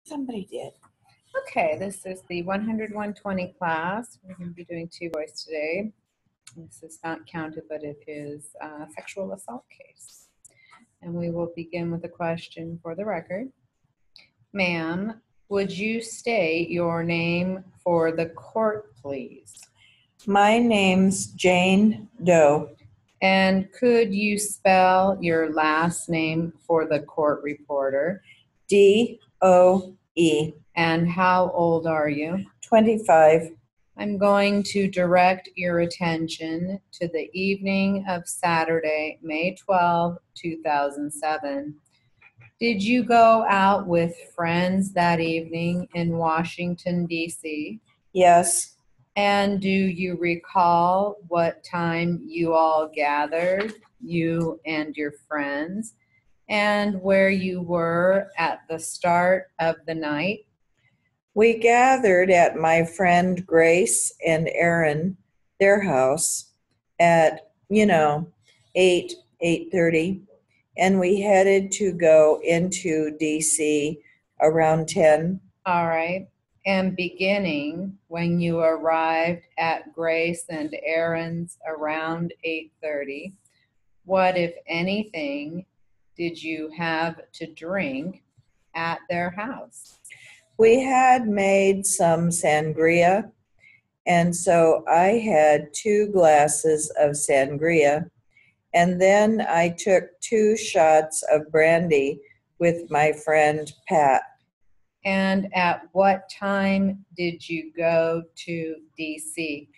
Somebody did. Okay, this is the 100-120 class. We're going to be doing 2 voice today. This is not counted, but it is a sexual assault case. And we will begin with a question for the record. Ma'am, would you state your name for the court, please? My name's Jane Doe. And could you spell your last name for the court reporter? D-O-E. And how old are you? 25. I'm going to direct your attention to the evening of Saturday, May 12, 2007. Did you go out with friends that evening in Washington, D.C.? Yes. And do you recall what time you all gathered, you and your friends, and where you were at the start of the night? We gathered at my friend Grace and Aaron, their house, at, 8:30, and we headed to go into D.C. around 10. All right. And beginning when you arrived at Grace and Aaron's around 8:30, what, if anything, did you have to drink at their house? We had made some sangria, and so I had 2 glasses of sangria, and then I took 2 shots of brandy with my friend Pat. And at what time did you go to D.C.?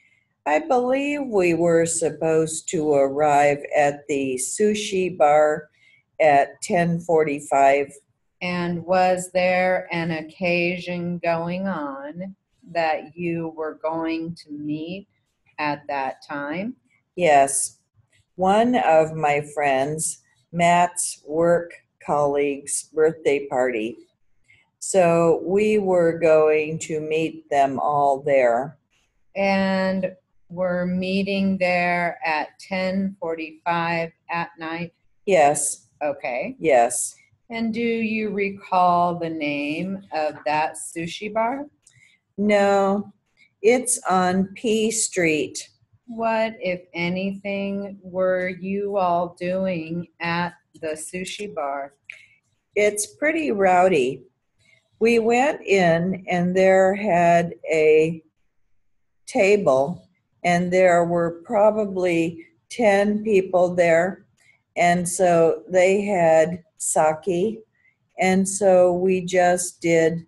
I believe we were supposed to arrive at the sushi bar at 10:45. And was there an occasion going on that you were going to meet at that time? Yes. One of my friends, Matt's work colleague's birthday party. So we were going to meet them all there. And we're meeting there at 10:45 at night? Yes. Okay. Yes. And do you recall the name of that sushi bar? No, it's on P Street. What, if anything, were you all doing at the sushi bar? It's pretty rowdy. We went in and there had a table and there were probably 10 people there. And so they had sake. And so we just did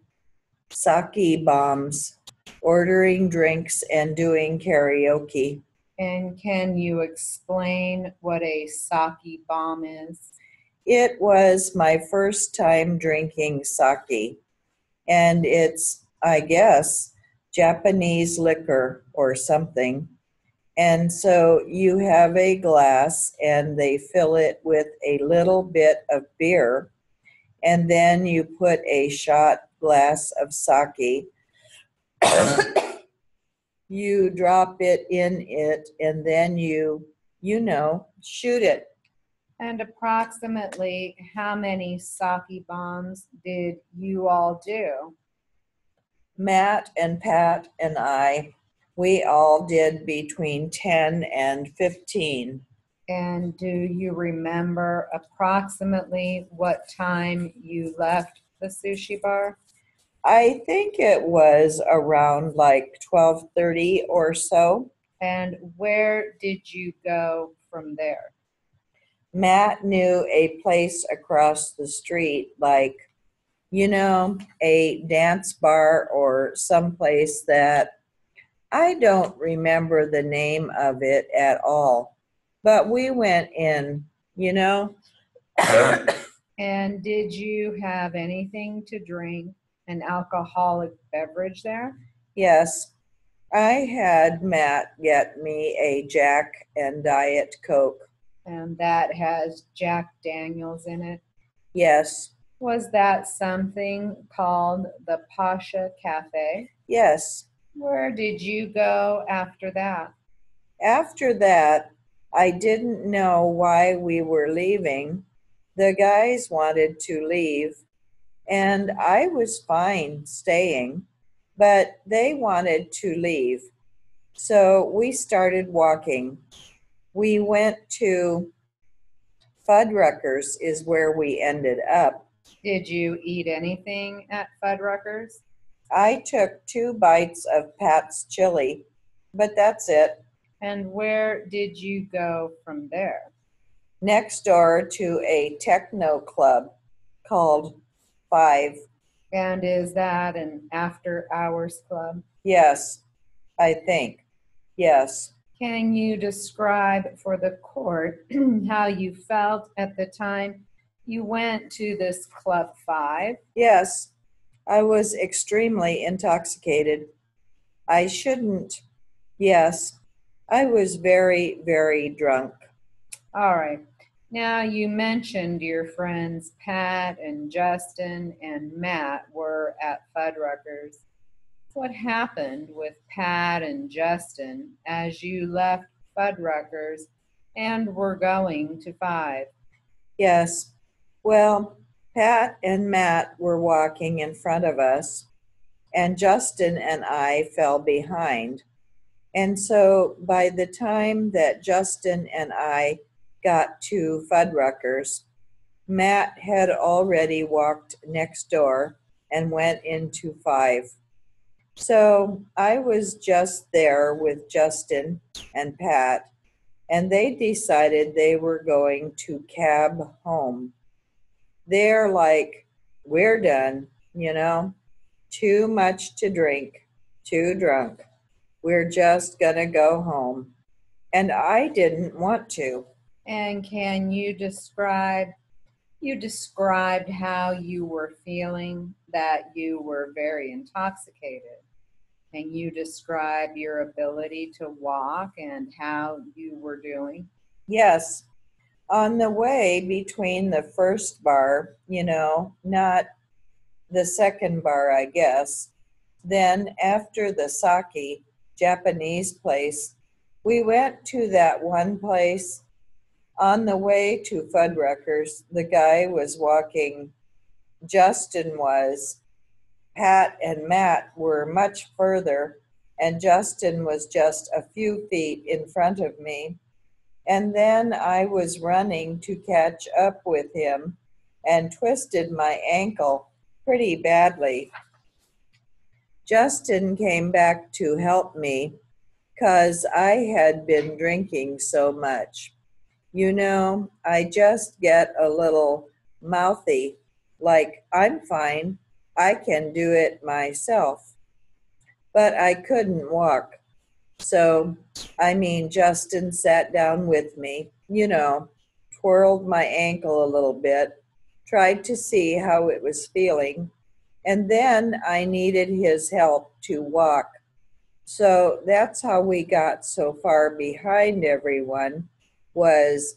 sake bombs, ordering drinks and doing karaoke. And can you explain what a sake bomb is? It was my first time drinking sake. And it's, I guess, Japanese liquor or something. And so you have a glass and they fill it with a little bit of beer. And then you put a shot glass of sake. You drop it in it and then you shoot it. And approximately how many sake bombs did you all do? Matt and Pat and I, we all did between 10 and 15. And do you remember approximately what time you left the sushi bar? I think it was around like 12:30 or so. And where did you go from there? Matt knew a place across the street, like, a dance bar or someplace that I don't remember the name of it at all. But we went in, And did you have anything to drink, an alcoholic beverage there? Yes. I had Matt get me a Jack and Diet Coke. And that has Jack Daniels in it? Yes. Was that something called the Pasha Cafe? Yes. Where did you go after that? After that, I didn't know why we were leaving. The guys wanted to leave, and I was fine staying, but they wanted to leave. So we started walking. We went to Fuddruckers is where we ended up. Did you eat anything at Fuddruckers? I took 2 bites of Pat's chili, but that's it. And where did you go from there? Next door to a techno club called Five. And is that an after-hours club? Yes, I think. Yes. Can you describe for the court how you felt at the time you went to this Club 5? Yes, I was extremely intoxicated. I shouldn't. Yes, I was very, very drunk. All right. Now, you mentioned your friends Pat and Justin and Matt were at Fuddruckers. What happened with Pat and Justin as you left Fuddruckers and were going to Five? Yes. Well, Pat and Matt were walking in front of us, and Justin and I fell behind. And so by the time that Justin and I got to Fuddruckers, Matt had already walked next door and went into Five. So I was just there with Justin and Pat, and they decided they were going to cab home. They're like, we're done, too much to drink, too drunk. We're just gonna go home. And I didn't want to. And can you described how you were feeling, that you were very intoxicated. Can you describe your ability to walk and how you were doing? Yes, on the way between the first bar, not the second bar, I guess. Then after the sake Japanese place, we went to that one place. On the way to Fuddruckers, the guy was walking, Justin was. Pat and Matt were much further, and Justin was just a few feet in front of me. And then I was running to catch up with him and twisted my ankle pretty badly. Justin came back to help me because I had been drinking so much. I just get a little mouthy, like I'm fine, I can do it myself. But I couldn't walk. So, Justin sat down with me, twirled my ankle a little bit, tried to see how it was feeling, and then I needed his help to walk. So that's how we got so far behind everyone was,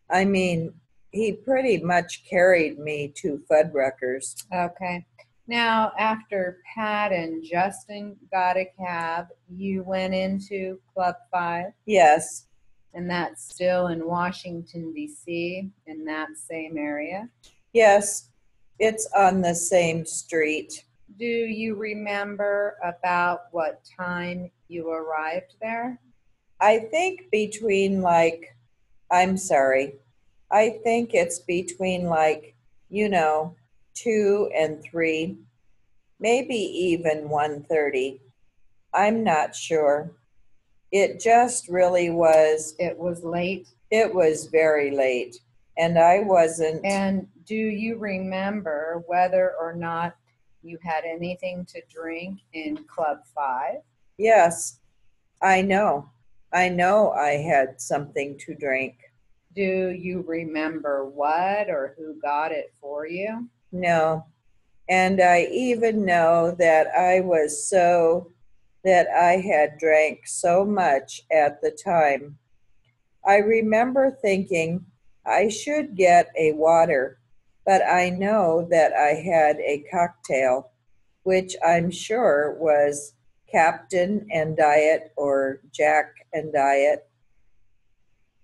I mean, he pretty much carried me to Fuddruckers. Okay. Now, after Pat and Justin got a cab, you went into Club 5, Yes, and that's still in Washington, D.C., in that same area. yes, it's on the same street. Do you remember about what time you arrived there? I think between I'm sorry, I think it's between 2 and 3, maybe even 1:30. I'm not sure. It just really was. It was late. It was very late, and I wasn't. And do you remember whether or not you had anything to drink in Club 5? Yes, I know. I know I had something to drink. Do you remember what or who got it for you? No. And I even know that I had drank so much at the time. I remember thinking I should get a water, but I know that I had a cocktail, which I'm sure was Captain and Diet or Jack and Diet.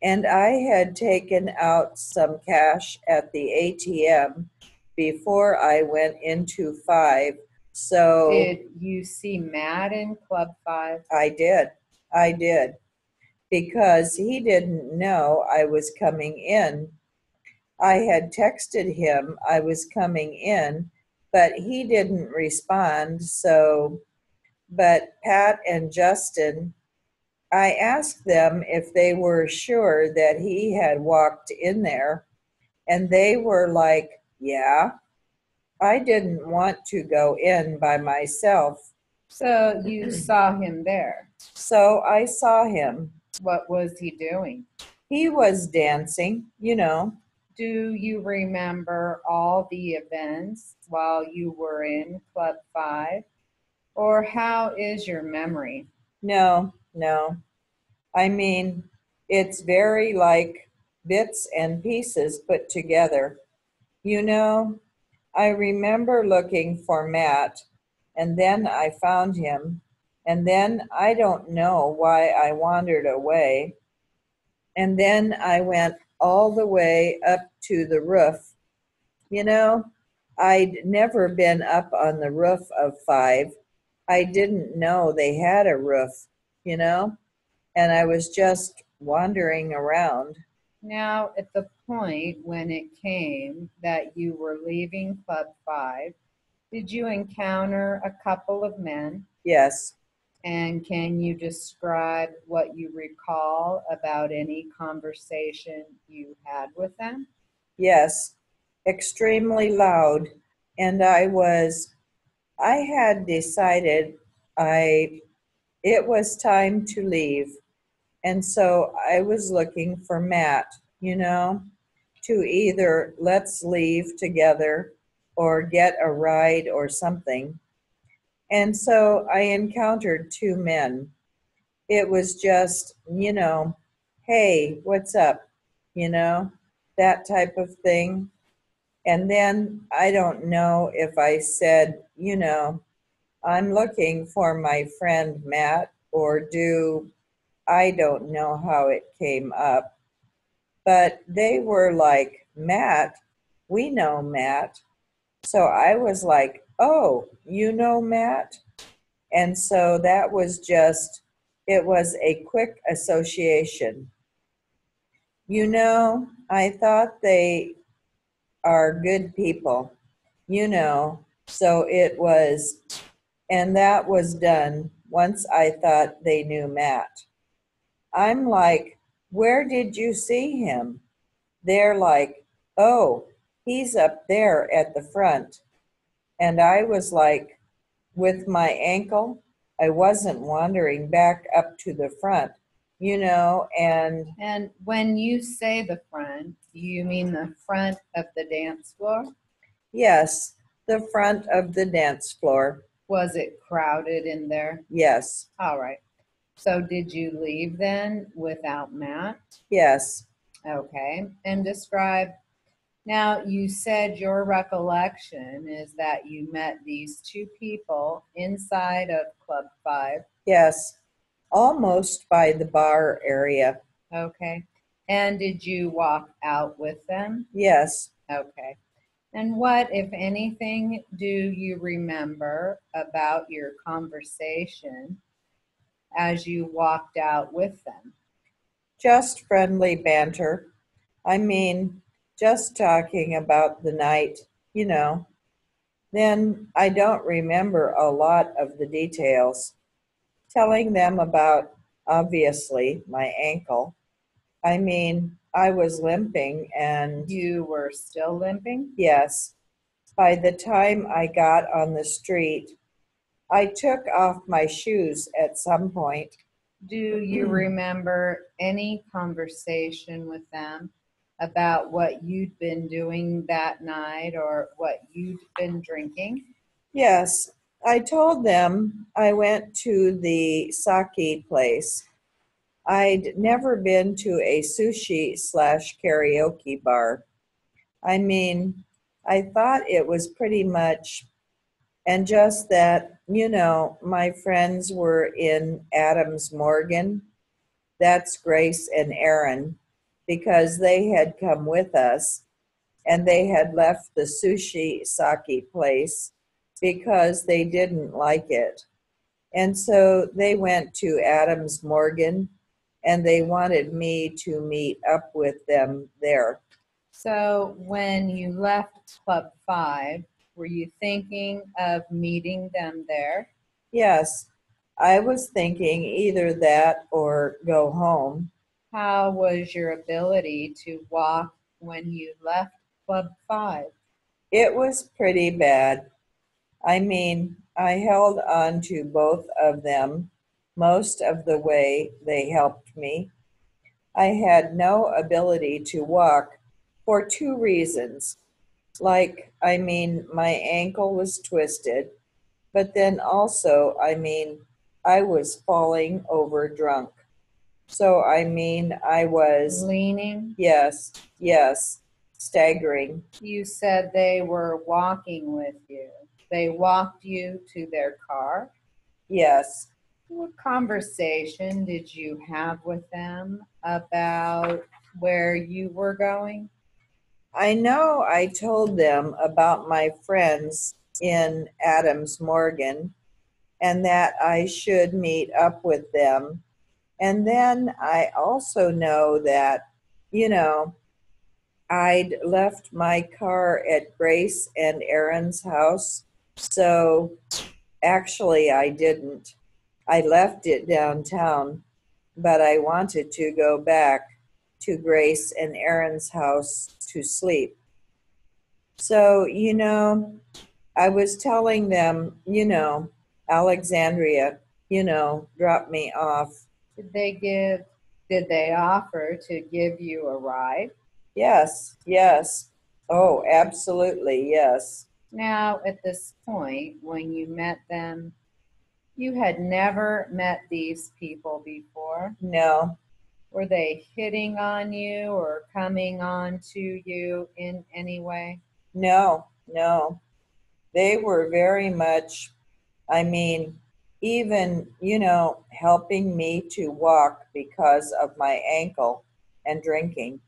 And I had taken out some cash at the ATM before I went into 5. So Did you see Matt in Club 5? I did, because he didn't know I was coming in. I had texted him I was coming in, but he didn't respond. So, but Pat and Justin, I asked them if they were sure that he had walked in there, and they were like, yeah. I didn't want to go in by myself. So you saw him there. So I saw him. What was he doing? He was dancing, you know. Do you remember all the events while you were in Club 5? Or how is your memory? No. I mean, it's very like bits and pieces put together. You know, I remember looking for Matt, and then I found him, and then I don't know why I wandered away. And then I went all the way up to the roof. You know, I'd never been up on the roof of 5. I didn't know they had a roof, you know, and I was just wandering around. Now, at the point when it came that you were leaving Club 5, did you encounter a couple of men? Yes, And can you describe what you recall about any conversation you had with them? yes, extremely loud. And I had decided it was time to leave. And so I was looking for Matt, you know, to either let's leave together or get a ride or something. And so I encountered 2 men. It was just, you know, hey, what's up? You know, that type of thing. And then I don't know if I said, you know, I'm looking for my friend Matt, or I don't know how it came up. But they were like, Matt, we know Matt. So I was like, oh, you know Matt? And so that was just, it was a quick association. You know, I thought they are good people, you know, so it was, and that was done once I thought they knew Matt. I'm like, where did you see him? They're like, oh, he's up there at the front. And I was like, with my ankle, I wasn't wandering back up to the front, you know, and And when you say the front, you mean the front of the dance floor? yes, the front of the dance floor. Was it crowded in there? Yes, All right. So did you leave then without Matt? yes, Okay. And describe. Now, you said your recollection is that you met these 2 people inside of Club 5. yes, almost by the bar area. Okay. And did you walk out with them? Yes, Okay. And what, if anything, do you remember about your conversation as you walked out with them? just friendly banter. I mean, just talking about the night, you know. Then I don't remember a lot of the details. Telling them about, obviously, my ankle. I mean, I was limping, and You were still limping? yes, by the time I got on the street, I took off my shoes at some point. Do you remember any conversation with them about what you'd been doing that night or what you'd been drinking? Yes, I told them I went to the sake place. I'd never been to a sushi slash karaoke bar. I mean, I thought it was pretty much, and just that, you know, my friends were in Adams Morgan. That's Grace and Aaron, because they had come with us. and they had left the sushi sake place because they didn't like it. And so they went to Adams Morgan, and they wanted me to meet up with them there. So when you left Club 5, were you thinking of meeting them there? Yes, I was thinking either that or go home. How was your ability to walk when you left Club 5? It was pretty bad. I mean, I held on to both of them most of the way they helped me. I had no ability to walk for two reasons. My ankle was twisted, but then also, I was falling over drunk. So, I was, Leaning? yes, staggering. You said they were walking with you. They walked you to their car. Yes, What conversation did you have with them about where you were going? I know I told them about my friends in Adams Morgan and that I should meet up with them. And then I also know that, you know, I'd left my car at Grace and Aaron's house. So actually, I didn't. I left it downtown, but I wanted to go back to Grace and Aaron's house to sleep. So, I was telling them, Alexandria, dropped me off. Did they offer to give you a ride? Yes. Oh, absolutely, yes. Now, at this point, when you met them, you had never met these people before. No, Were they hitting on you or coming on to you in any way? no. They were very much, I mean, even, helping me to walk because of my ankle and drinking.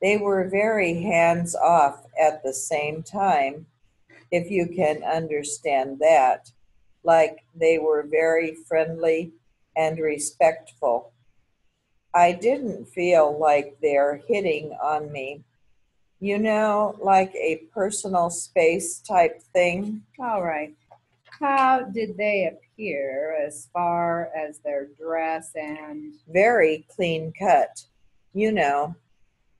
They were very hands off at the same time, if you can understand that. Like they were very friendly and respectful. I didn't feel like they're hitting on me, like a personal space type thing. All right. How did they appear as far as their dress and Very clean cut, you know.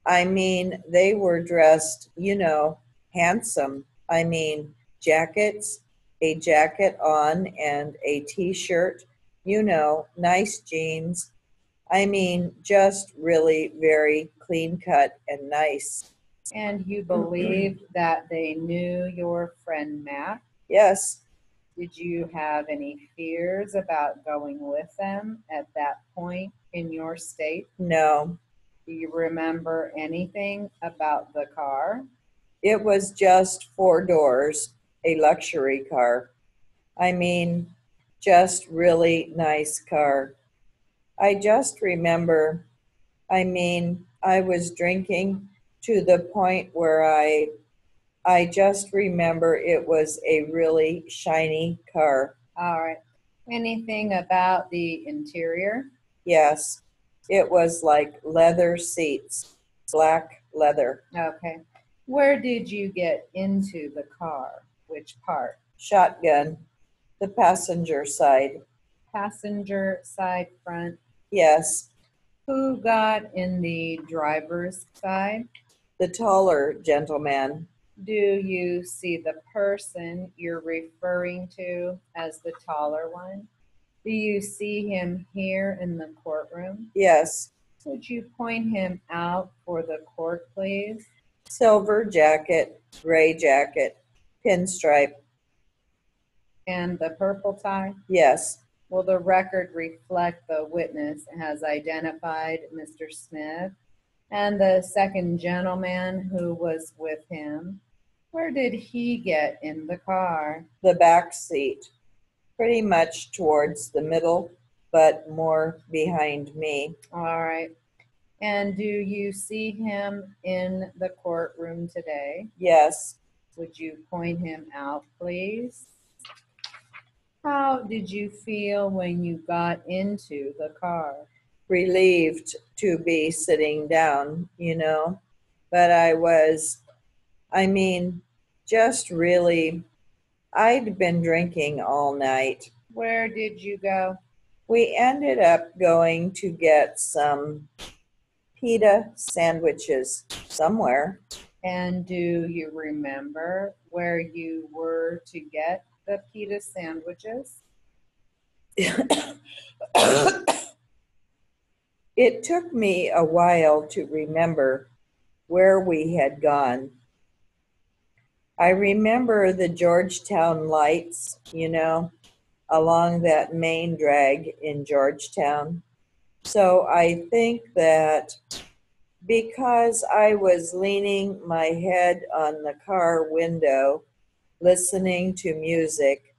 They were dressed, handsome. Jackets, a jacket on and a t-shirt, nice jeans. Just really very clean cut and nice. you believed that they knew your friend Matt? Yes, Did you have any fears about going with them at that point in your state? no. Do you remember anything about the car? It was just four doors, a luxury car. I mean, just really nice car. I just remember, I was drinking to the point where I just remember it was a really shiny car. All right. Anything about the interior? Yes, it was like leather seats, black leather. Okay. Where did you get into the car? Which part? Shotgun, the passenger side. Passenger side, front? Yes, Who got in the driver's side? the taller gentleman. Do you see the person you're referring to as the taller one? Do you see him here in the courtroom? Yes, Would you point him out for the court, please? silver jacket, gray jacket, pinstripe. And the purple tie? Yes, Will the record reflect the witness has identified Mr. Smith and the second gentleman who was with him? Where did he get in the car? the back seat, pretty much towards the middle, but more behind me. All right. And do you see him in the courtroom today? Yes. Would you point him out, please? How did you feel when you got into the car? Relieved to be sitting down, but I mean, just really, I'd been drinking all night. Where did you go? We ended up going to get some pita sandwiches somewhere. And do you remember where you were to get the pita sandwiches? It took me a while to remember where we had gone. I remember the Georgetown lights, along that main drag in Georgetown. So I think that because I was leaning my head on the car window, listening to music,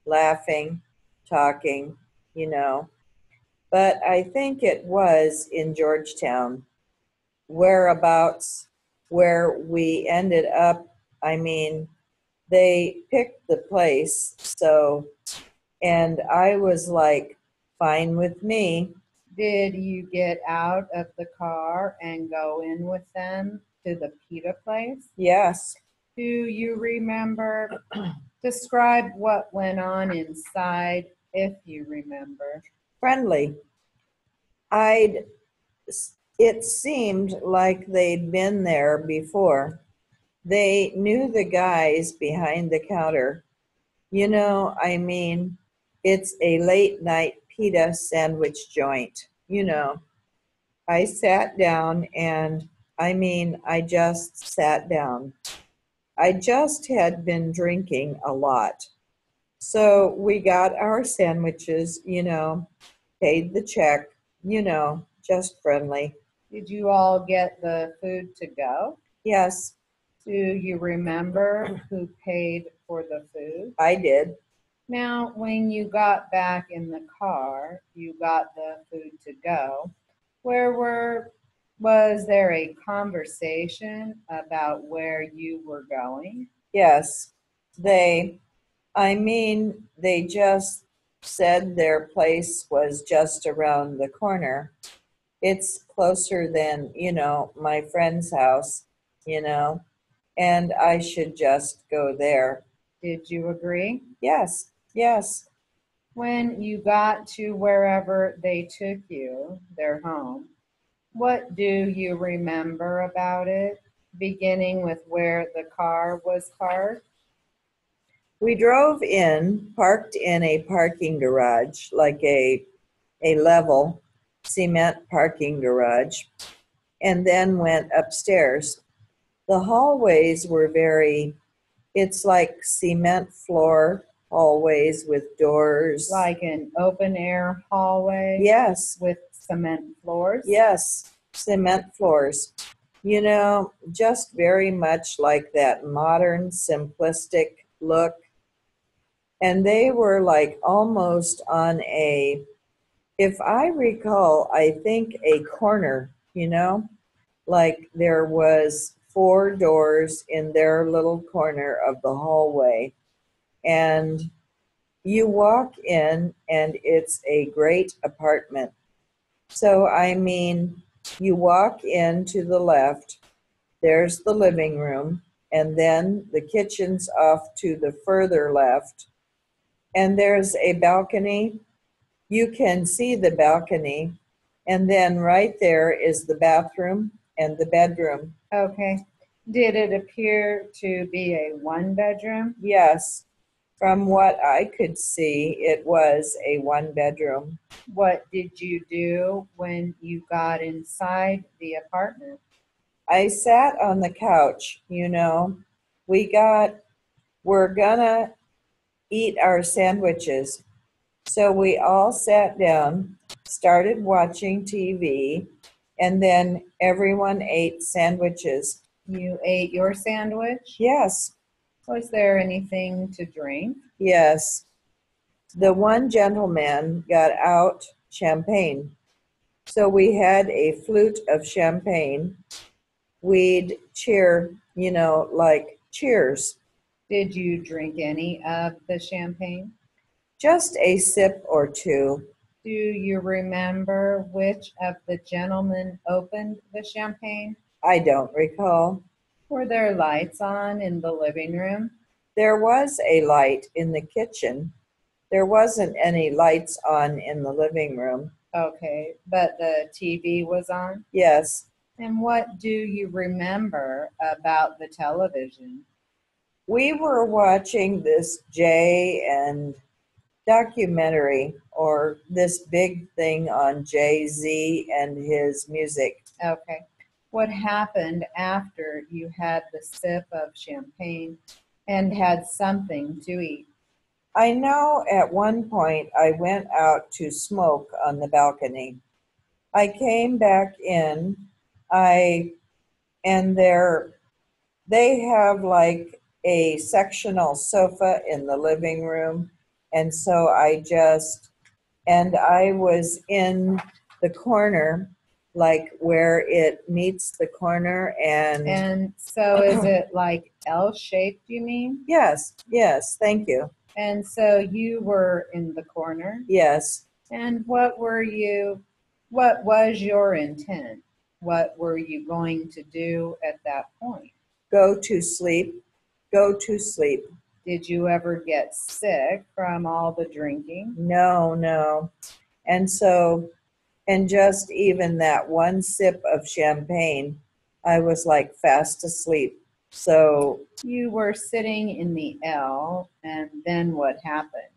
laughing, talking, but I think it was in Georgetown, whereabouts where we ended up. I mean, they picked the place, and I was like, fine with me. Did you get out of the car and go in with them to the pita place? Yes. Do you remember? Describe what went on inside, if you remember. Friendly. It seemed like they'd been there before. They knew the guys behind the counter. I mean, it's a late night pita sandwich joint. I sat down and I just sat down. I just had been drinking a lot. So we got our sandwiches, paid the check, just friendly. Did you all get the food to go? Yes. Do you remember who paid for the food? I did. Now, when you got back in the car, you got the food to go. Was there a conversation about where you were going? Yes. They just said their place was just around the corner. It's closer than, my friend's house, and I should just go there. Did you agree? Yes. Yes. When you got to wherever they took you, their home, what do you remember about it, beginning with where the car was parked? We drove in, parked in a parking garage, like a level cement parking garage, and then went upstairs. The hallways were it's like cement floor hallways with doors. Like an open air hallway? Yes. With cement floors? Yes, cement floors. Just very much like that modern, simplistic look. And they were like almost on if I recall, I think a corner, like there was 4 doors in their little corner of the hallway. And you walk in and it's a great apartment. So, you walk in to the left, there's the living room, and then the kitchen's off to the further left. And there's a balcony. You can see the balcony. And then right there is the bathroom and the bedroom. Okay. Did it appear to be a 1-bedroom? Yes. From what I could see, it was a 1-bedroom. What did you do when you got inside the apartment? I sat on the couch, we're gonna eat our sandwiches. So we all sat down, started watching TV, and then everyone ate sandwiches. You ate your sandwich? Yes. Was there anything to drink? Yes. The one gentleman got out champagne. So we had a flute of champagne. We'd cheer, like cheers. Did you drink any of the champagne? Just a sip or two. Do you remember which of the gentlemen opened the champagne? I don't recall. Were there lights on in the living room? There was a light in the kitchen. There wasn't any lights on in the living room. Okay, but the TV was on? Yes. And what do you remember about the television? We were watching this Jay and documentary, or this big thing on Jay-Z and his music. Okay. What happened after you had the sip of champagne and had something to eat? I know at one point I went out to smoke on the balcony. I came back in, and they have like a sectional sofa in the living room. And so I was in the corner, like where it meets the corner. And so is it like L-shaped, you mean? Yes, thank you. And so you were in the corner. Yes. And what was your intent? What were you going to do at that point? Go to sleep. Go to sleep. Did you ever get sick from all the drinking? No. And just even that one sip of champagne, I was like fast asleep. So you were sitting in the L, and then what happened?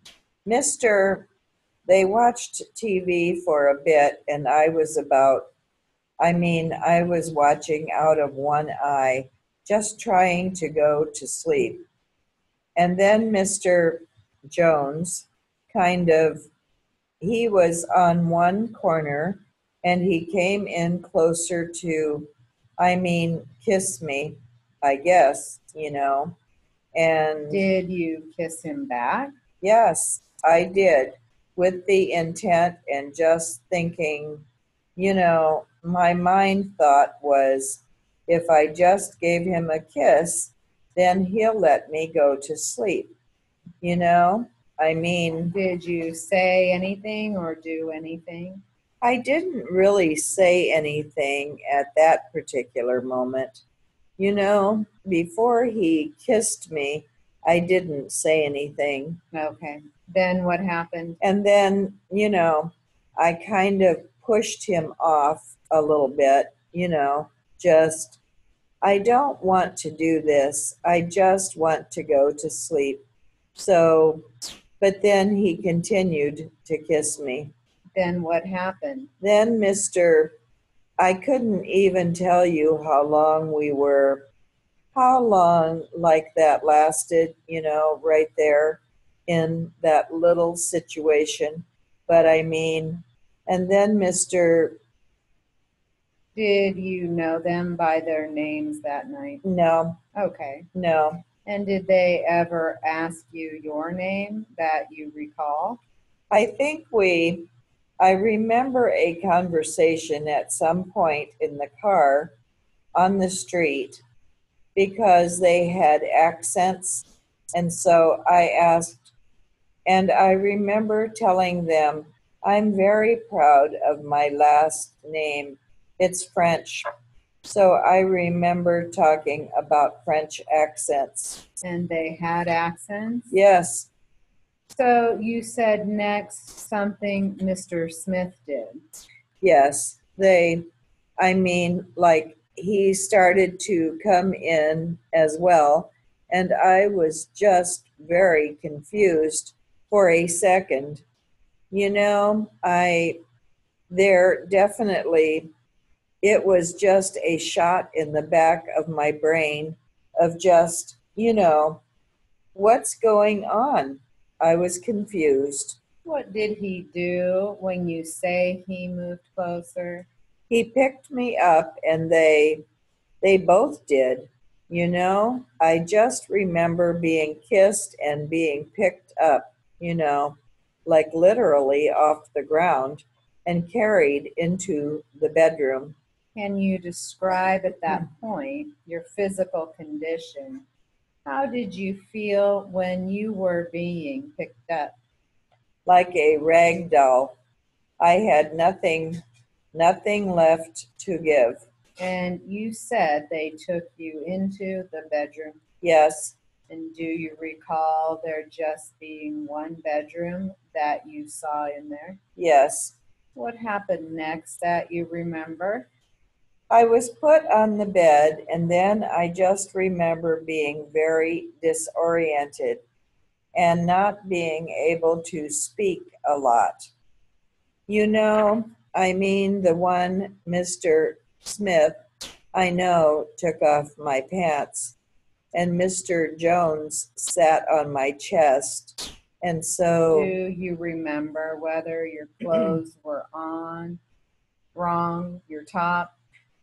They watched TV for a bit, and I was watching out of one eye, just trying to go to sleep. And then Mr. Jones he was on one corner, and he came in closer to, kiss me, I guess, And did you kiss him back? Yes, I did, with the intent and just thinking, my mind thought was, if I just gave him a kiss, then he'll let me go to sleep. Did you say anything or do anything? I didn't really say anything at that particular moment. Before he kissed me, I didn't say anything. Okay. Then what happened? And then, I kind of pushed him off a little bit, just, I don't want to do this. I just want to go to sleep. So, but then he continued to kiss me. Then what happened? Then I couldn't even tell you how long like that lasted, right there in that little situation. But and then Did you know them by their names that night? No. Okay. No. And did they ever ask you your name that you recall? I remember a conversation at some point in the car on the street, because they had accents. And so I asked, and I remember telling them, I'm very proud of my last name. It's French. So I remember talking about French accents. And they had accents? Yes. So you said next something Mr. Smith did. Yes. He started to come in as well, and I was just very confused for a second. It was just a shot in the back of my brain of just, what's going on? I was confused. What did he do when you say he moved closer? He picked me up, and they both did. I just remember being kissed and being picked up, like literally off the ground. and carried into the bedroom. Can you describe at that point your physical condition? How did you feel when you were being picked up? Like a rag doll. I had nothing left to give. And you said they took you into the bedroom. Yes, And do you recall there just being one bedroom that you saw in there? yes. What happened next that you remember? I was put on the bed, and then I just remember being very disoriented and not being able to speak a lot. You know, I mean, the one Mr. Smith I know took off my pants, and Mr. Jones sat on my chest. And so, Do you remember whether your clothes were on, wrong, your top?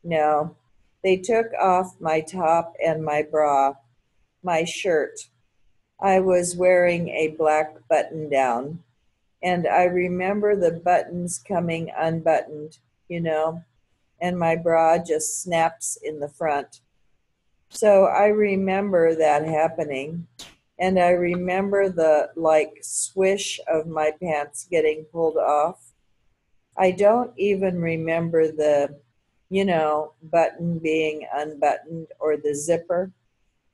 no, they took off my top and my bra, my shirt. I was wearing a black button down, and I remember the buttons coming unbuttoned, and my bra just snaps in the front. So I remember that happening, and I remember the swish of my pants getting pulled off. I don't even remember the, button being unbuttoned or the zipper.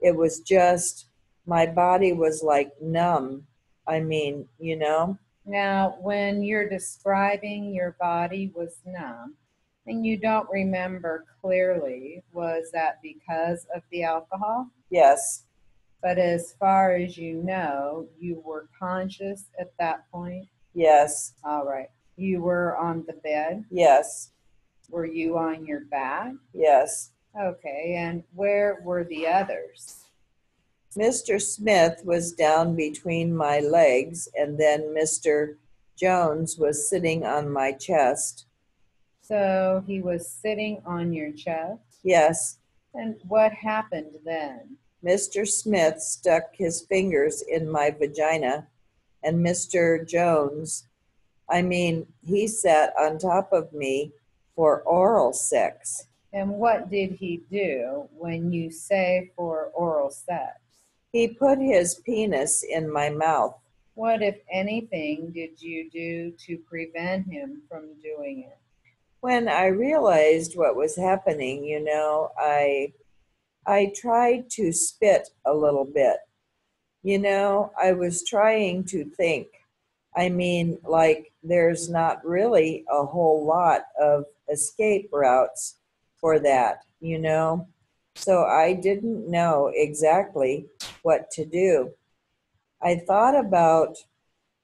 It was just, my body was like numb. I mean, Now, when you're describing your body was numb and you don't remember clearly, was that because of the alcohol? yes, But as far as you know, you were conscious at that point? yes, All right. You were on the bed? yes, Were you on your back? yes. Okay. And where were the others? Mr. Smith was down between my legs, and then Mr. Jones was sitting on my chest. So he was sitting on your chest? Yes, And what happened then? Mr. Smith stuck his fingers in my vagina, and Mr. Jones, he sat on top of me for oral sex. And what did he do when you say for oral sex? He put his penis in my mouth. What, if anything, did you do to prevent him from doing it? When I realized what was happening, I tried to spit a little bit. I was trying to think. There's not really a whole lot of escape routes for that. So I didn't know exactly what to do. I thought about,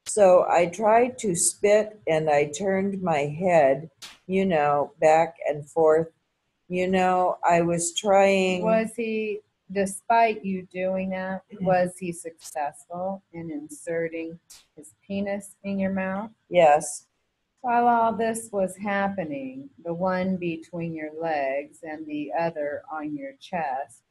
so I tried to spit and I turned my head, back and forth. I was trying. Was he, despite you doing that, was he successful in inserting his penis in your mouth? Yes, While all this was happening, the one between your legs and the other on your chest,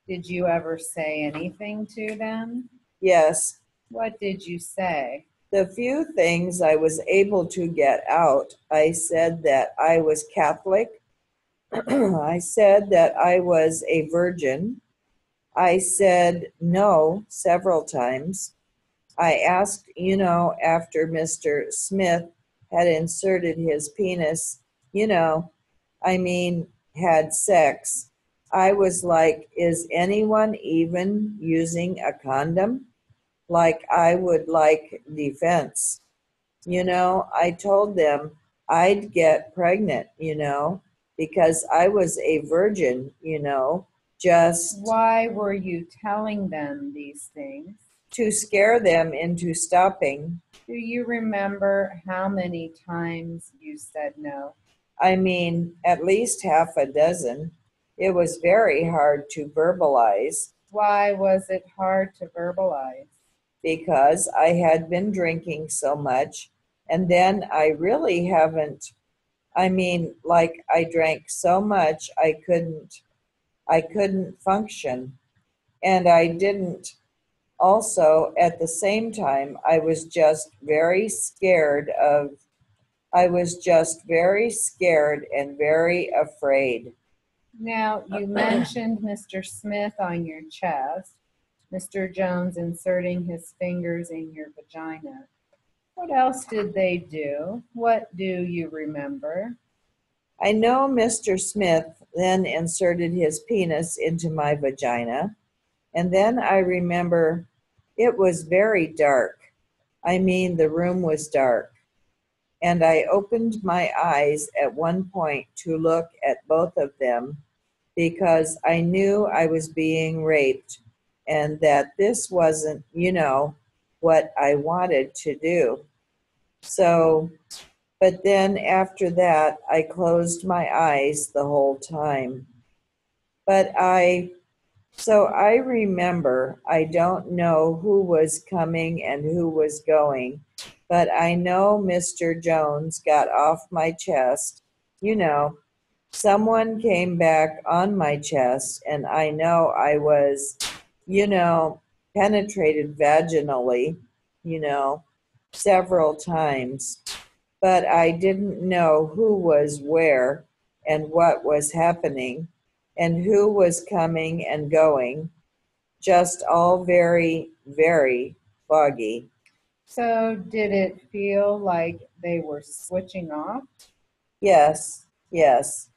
did you ever say anything to them? yes. What did you say? The few things I was able to get out, I said that I was Catholic. I said that I was a virgin. I said no several times. I asked, after Mr. Smith had inserted his penis, had sex. I was like, is anyone even using a condom? Like I would like defense. I told them I'd get pregnant, because I was a virgin, just Why were you telling them these things? to scare them into stopping. Do you remember how many times you said no? At least half a dozen. It was very hard to verbalize Why was it hard to verbalize? because I had been drinking so much, and then I really haven't. I drank so much I couldn't function, and I didn't. Also, at the same time, I was just very scared of I was just very scared and very afraid. Now, you mentioned Mr. Smith on your chest, Mr. Jones inserting his fingers in your vagina. What else did they do? What do you remember? I know Mr. Smith then inserted his penis into my vagina, and then I remember it was very dark. I mean, the room was dark, and I opened my eyes at one point to look at both of them because I knew I was being raped and that this wasn't, what I wanted to do. So, but then after that, I closed my eyes the whole time. But so I remember, I don't know who was coming and who was going, but I know Mr. Jones got off my chest. Someone came back on my chest, and I know I was, penetrated vaginally, you know, several times, but I didn't know who was where and what was happening and who was coming and going, just all very, very foggy. So, did it feel like they were switching off? Yes, yes,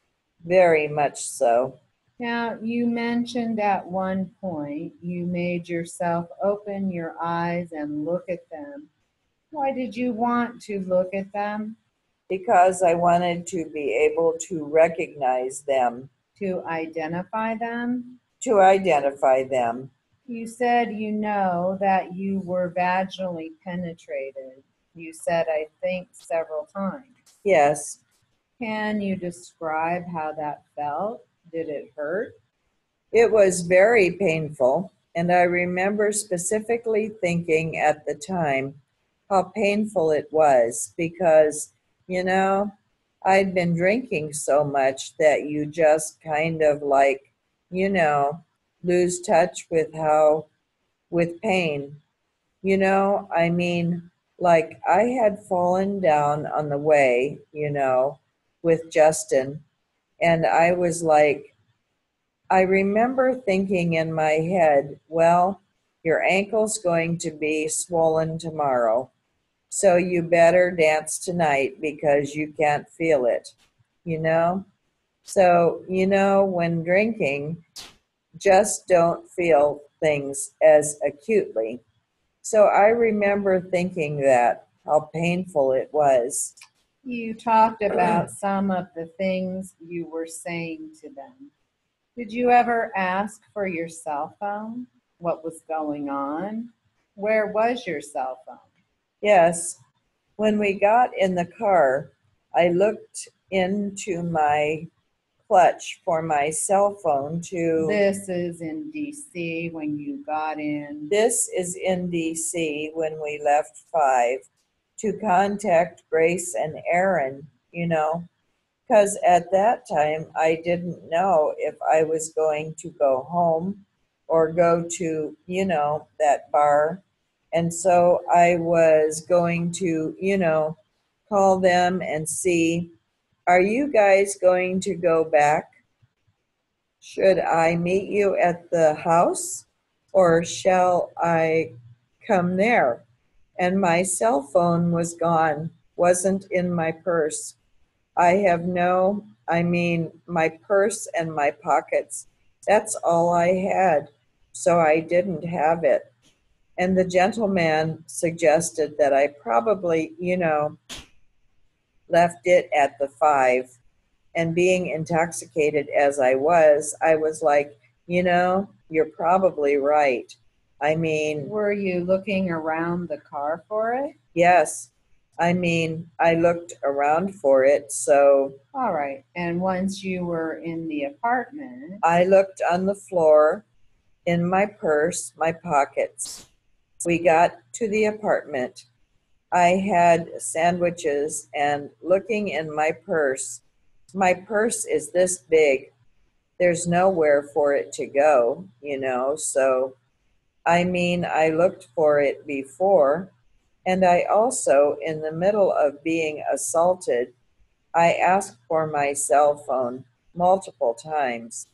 very much so. Now, you mentioned at one point you made yourself open your eyes and look at them. Why did you want to look at them? Because I wanted to be able to recognize them, To identify them? to identify them. You said you know that you were vaginally penetrated. You said, I think, several times. Yes, Can you describe how that felt? Did it hurt? it was very painful, and I remember specifically thinking at the time how painful it was because, you know, I'd been drinking so much that you just kind of like, you know, lose touch with pain. I mean, like I had fallen down on the way, with Justin, and I was like, I remember thinking in my head, well, your ankle's going to be swollen tomorrow, so you better dance tonight because you can't feel it, you know? So, when drinking, just don't feel things as acutely. So I remember thinking that, how painful it was. You talked about some of the things you were saying to them. Did you ever ask for your cell phone? What was going on? Where was your cell phone? Yes, when we got in the car, I looked into my clutch for my cell phone to. This is in DC when you got in. This is in DC when we left 5 to contact Grace and Aaron, because at that time I didn't know if I was going to go home or go to, that bar. And so I was going to, call them and see, are you guys going to go back? Should I meet you at the house or shall I come there? And my cell phone was gone, wasn't in my purse. My purse and my pockets, that's all I had. So I didn't have it. And the gentleman suggested that I probably, left it at the 5. And being intoxicated as I was like, you're probably right. Were you looking around the car for it? Yes. I looked around for it, so. All right. And once you were in the apartment? I looked on the floor, in my purse, my pockets. We got to the apartment. I had sandwiches and looking in my purse is this big. There's nowhere for it to go, so I looked for it before, And I also, in the middle of being assaulted, I asked for my cell phone multiple times.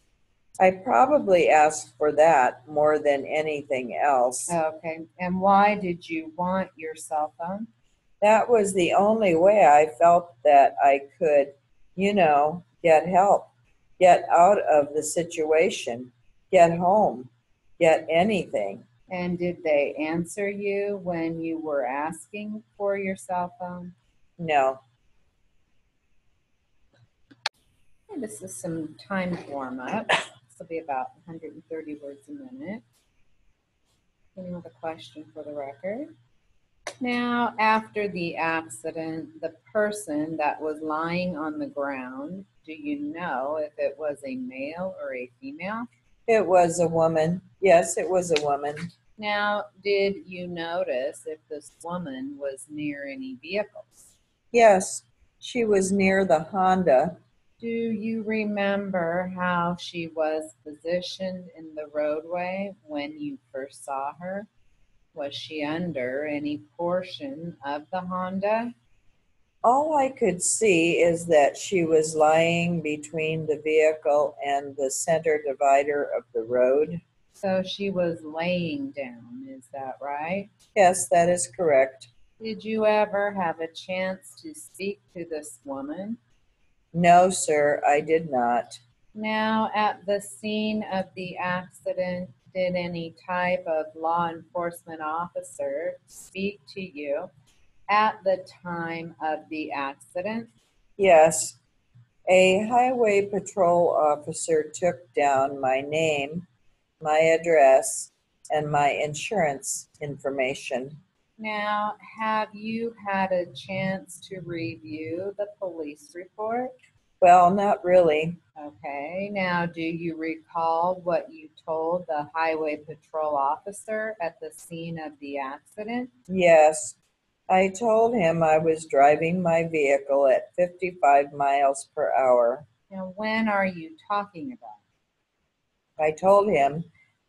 I probably asked for that more than anything else. Okay, and why did you want your cell phone? That was the only way I felt that I could, get help, get out of the situation, get home, get anything. And did they answer you when you were asking for your cell phone? No. Okay, this is some timed warm up. This will be about 130 words a minute. Beginning with a question for the record. Now, after the accident, the person that was lying on the ground, do you know if it was a male or a female? It was a woman. Yes, it was a woman. Now, did you notice if this woman was near any vehicles? Yes, she was near the Honda. Do you remember how she was positioned in the roadway when you first saw her? Was she under any portion of the Honda? All I could see is that she was lying between the vehicle and the center divider of the road. So she was laying down, is that right? Yes, that is correct. Did you ever have a chance to speak to this woman? No, sir, I did not. Now, at the scene of the accident, did any type of law enforcement officer speak to you at the time of the accident? Yes, a highway patrol officer took down my name, my address, and my insurance information. Now, have you had a chance to review the police report? Well, not really. Okay, now do you recall what you told the highway patrol officer at the scene of the accident? Yes, I told him I was driving my vehicle at 55 miles per hour. Now, when are you talking about? I told him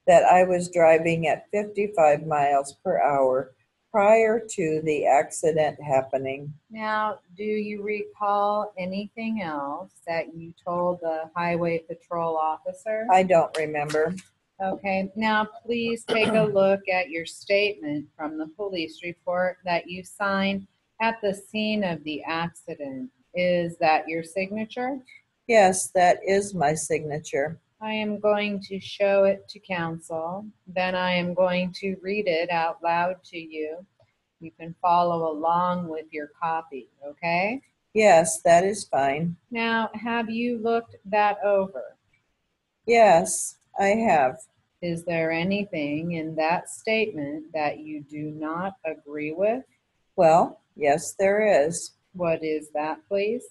that I was driving at 55 miles per hour prior to the accident happening. Now, do you recall anything else that you told the highway patrol officer? I don't remember. Okay, now please take a look at your statement from the police report that you signed at the scene of the accident. Is that your signature? Yes, that is my signature. I am going to show it to council. Then I am going to read it out loud to you. You can follow along with your copy, okay? Yes, that is fine. Now, have you looked that over? Yes, I have. Is there anything in that statement that you do not agree with? Well, yes, there is. What is that, please?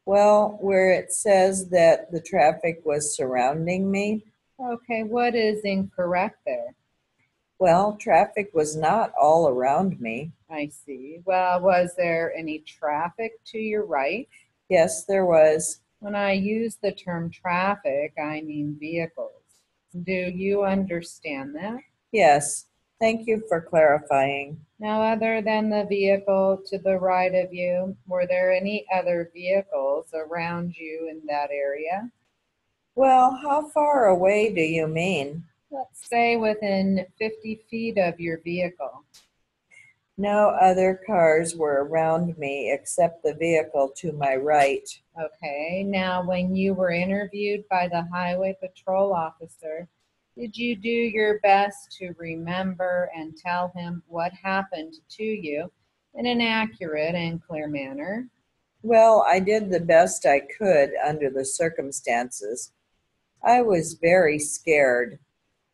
Well, where it says that the traffic was surrounding me, Okay, what is incorrect there? well, traffic was not all around me. I see. Well, was there any traffic to your right? Yes, there was. When I use the term traffic, I mean vehicles. Do you understand that? Yes, thank you for clarifying. Now, other than the vehicle to the right of you, were there any other vehicles around you in that area? Well, how far away do you mean? Let's say within 50 feet of your vehicle. No other cars were around me except the vehicle to my right. Okay, now when you were interviewed by the highway patrol officer, did you do your best to remember and tell him what happened to you in an accurate and clear manner? Well, I did the best I could under the circumstances. I was very scared.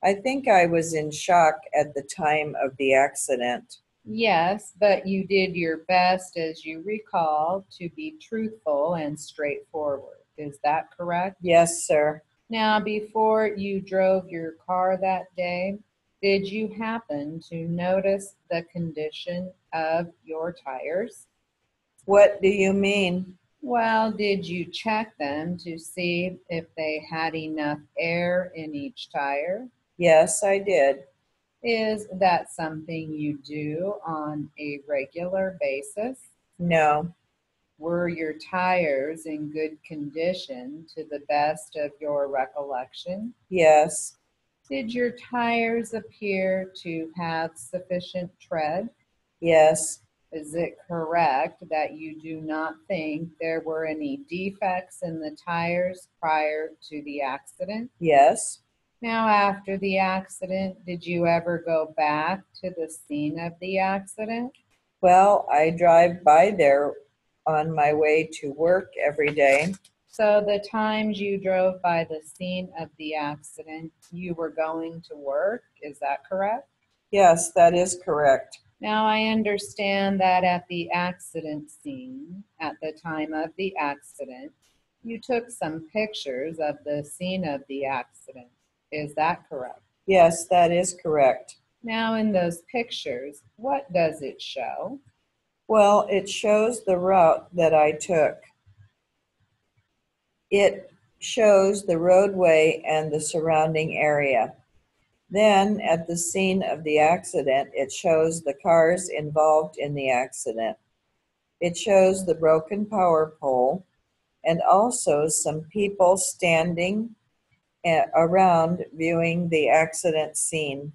I think I was in shock at the time of the accident. Yes, but you did your best, as you recall, to be truthful and straightforward. Is that correct? Yes, sir. Now, before you drove your car that day, did you happen to notice the condition of your tires? What do you mean? Well, did you check them to see if they had enough air in each tire? Yes, I did. Is that something you do on a regular basis? No. Were your tires in good condition to the best of your recollection? Yes. Did your tires appear to have sufficient tread? Yes. Is it correct that you do not think there were any defects in the tires prior to the accident? Yes. Now, after the accident, did you ever go back to the scene of the accident? Well, I drive by there on my way to work every day. So the times you drove by the scene of the accident, you were going to work, is that correct? Yes, that is correct. Now I understand that at the accident scene, at the time of the accident, you took some pictures of the scene of the accident. Is that correct? Yes, that is correct. Now in those pictures, what does it show? Well, it shows the route that I took. It shows the roadway and the surrounding area. Then, at the scene of the accident, it shows the cars involved in the accident. It shows the broken power pole and also some people standing around viewing the accident scene.